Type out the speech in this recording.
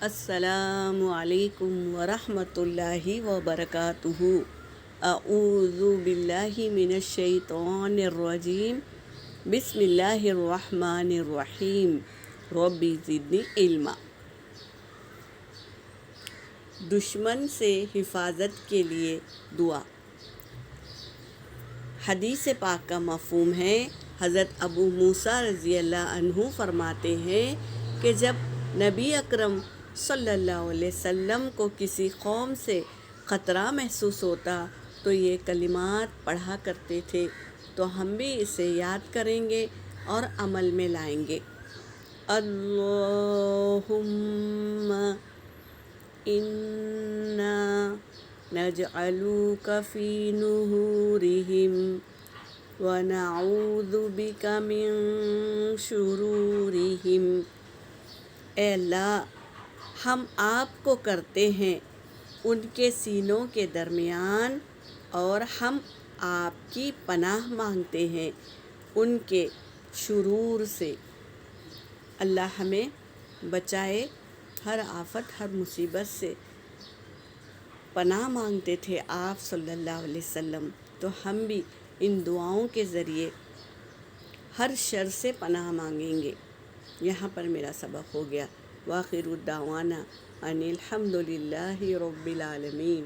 السلام علیکم ورحمۃ اللہ وبرکاتہ۔ اعوذ باللہ من الشیطان الرجیم، بسم اللہ الرحمن الرحیم، رب زدنی علما۔ دشمن سے حفاظت کے لیے دعا۔ حدیث پاک کا مفہوم ہے، حضرت ابو موسیٰ رضی اللہ عنہ فرماتے ہیں کہ جب نبی اکرم صلی اللہ علیہ وسلم کو کسی قوم سے خطرہ محسوس ہوتا تو یہ کلمات پڑھا کرتے تھے، تو ہم بھی اسے یاد کریں گے اور عمل میں لائیں گے۔ اللہم انا نجعلک فی نحورہم ونعوذ بک من شرورہم۔ اے اللہ، ہم آپ کو کرتے ہیں ان کے سینوں کے درمیان، اور ہم آپ کی پناہ مانگتے ہیں ان کے شرور سے۔ اللہ ہمیں بچائے ہر آفت، ہر مصیبت سے۔ پناہ مانگتے تھے آپ صلی اللہ علیہ وسلم، تو ہم بھی ان دعاؤں کے ذریعے ہر شر سے پناہ مانگیں گے۔ یہاں پر میرا سبق ہو گیا۔ وآخر دعوانا ان الحمد للہ رب العالمین۔